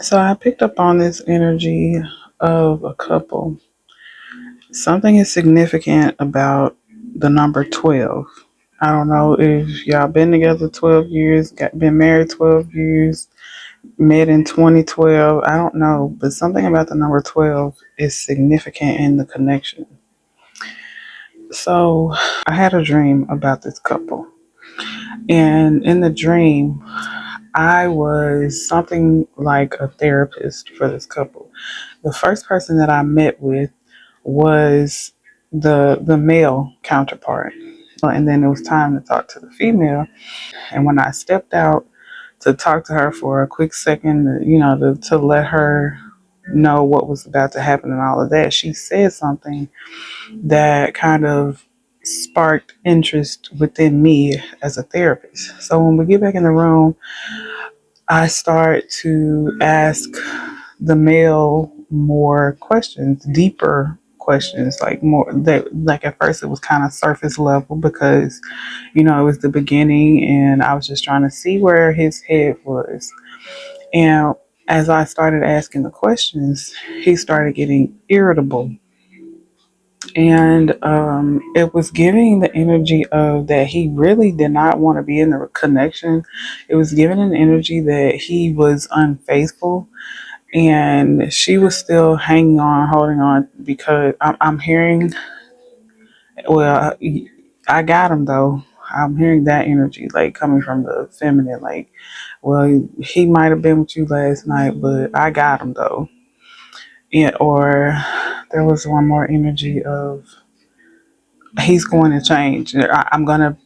So I picked up on this energy of a couple. Something is significant about the number 12. I don't know if y'all been together 12 years, been married 12 years, met in 2012. I don't know, but something about the number 12 is significant in the connection. So I had a dream about this couple. And in the dream, I was something like a therapist for this couple. The first person that I met with was the male counterpart. And then it was time to talk to the female. And when I stepped out to talk to her for a quick second, to let her know what was about to happen and all of that, she said something that kind of sparked interest within me as a therapist. So when we get back in the room, I start to ask the male more questions, deeper questions, like more that like at first it was kind of surface level because it was the beginning and I was just trying to see where his head was. And as I started asking the questions, he started getting irritable. And it was giving the energy of that he really did not want to be in the connection. It was giving an energy that he was unfaithful, and she was still hanging on, holding on, because I'm hearing, well, I got him though. I'm hearing that energy like coming from the feminine, like, well, he might have been with you last night, but I got him though. Yeah, or there was one more energy of he's going to change. I'm going to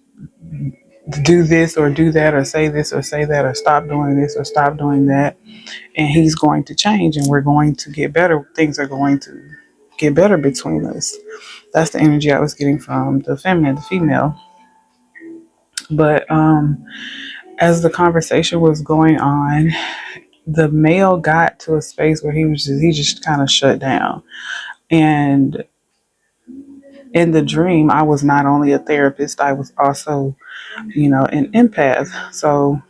do this or do that or say this or say that or stop doing this or stop doing that. And he's going to change and we're going to get better. Things are going to get better between us. That's the energy I was getting from the feminine, the female. But as the conversation was going on, the male got to a space where he just kind of shut down. And in the dream, I was not only a therapist, I was also, an empath. So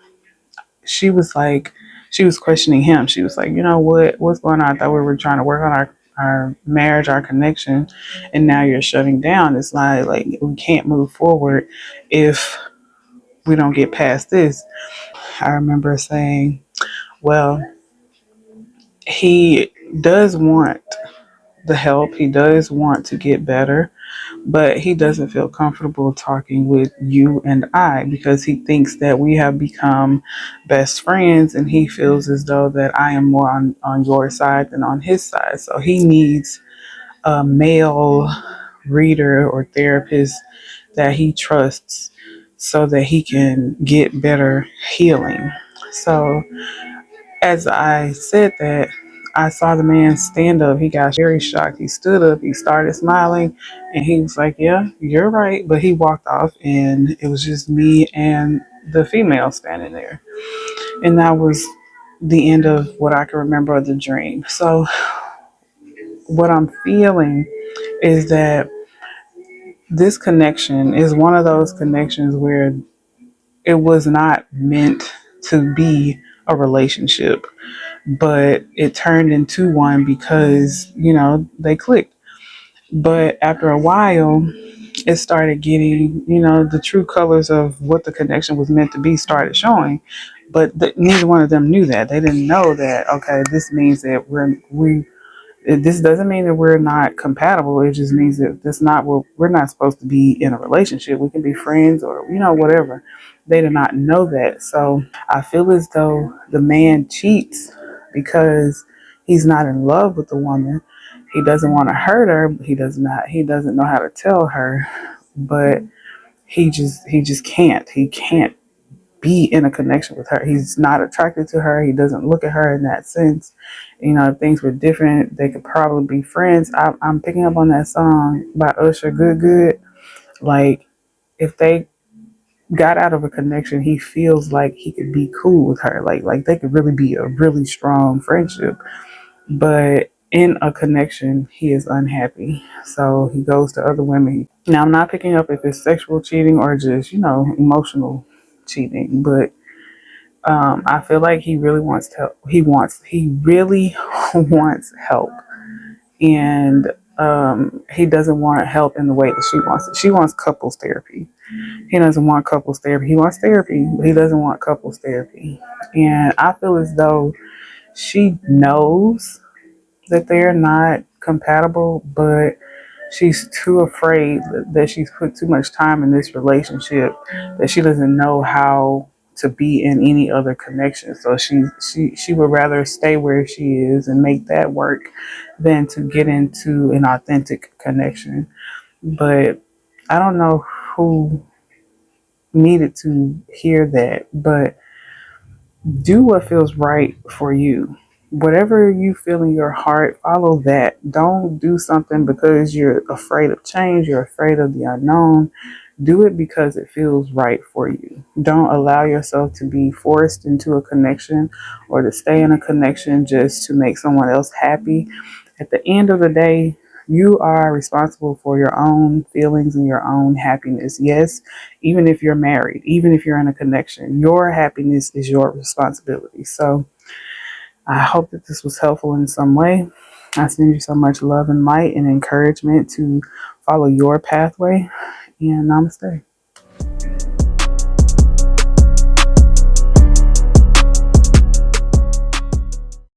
she was like, she was questioning him. She was like, what's going on? I thought we were trying to work on our marriage, our connection, and now you're shutting down. It's like we can't move forward if we don't get past this. I remember saying, well, he does want the help. He does want to get better, but he doesn't feel comfortable talking with you and I because he thinks that we have become best friends and he feels as though that I am more on your side than on his side. So he needs a male reader or therapist that he trusts so that he can get better healing. So as I said that, I saw the man stand up. He got very shocked. He stood up, he started smiling, and he was like, yeah, you're right. But he walked off, and it was just me and the female standing there. And that was the end of what I can remember of the dream. So, what I'm feeling is that this connection is one of those connections where it was not meant to be a relationship, but it turned into one because, they clicked. But after a while, it started getting, the true colors of what the connection was meant to be started showing. But neither one of them knew that. They didn't know that, okay, this means that this doesn't mean that we're not compatible. It just means that that's not what we're not supposed to be in a relationship. We can be friends or, whatever. They did not know that. So I feel as though the man cheats because he's not in love with the woman. He doesn't want to hurt her. He doesn't know how to tell her, but he just can't. He can't be in a connection with her. He's not attracted to her. He doesn't look at her in that sense. If things were different, they could probably be friends. I'm picking up on that song by Usher, Good Good. Like, if they got out of a connection, he feels like he could be cool with her. Like they could really be a really strong friendship. But in a connection, he is unhappy. So he goes to other women. Now, I'm not picking up if it's sexual cheating or just, emotional cheating, but I feel like he really wants to. He really wants help, and he doesn't want help in the way that she wants it. She wants couples therapy. He doesn't want couples therapy. He wants therapy, but he doesn't want couples therapy. And I feel as though she knows that they're not compatible, but she's too afraid that she's put too much time in this relationship that she doesn't know how to be in any other connection. So she would rather stay where she is and make that work than to get into an authentic connection. But I don't know who needed to hear that, but do what feels right for you. Whatever you feel in your heart, follow that. Don't do something because you're afraid of change, you're afraid of the unknown. Do it because it feels right for you. Don't allow yourself to be forced into a connection or to stay in a connection just to make someone else happy. At the end of the day, you are responsible for your own feelings and your own happiness. Yes, even if you're married, even if you're in a connection, your happiness is your responsibility. So I hope that this was helpful in some way. I send you so much love and light and encouragement to follow your pathway. And namaste.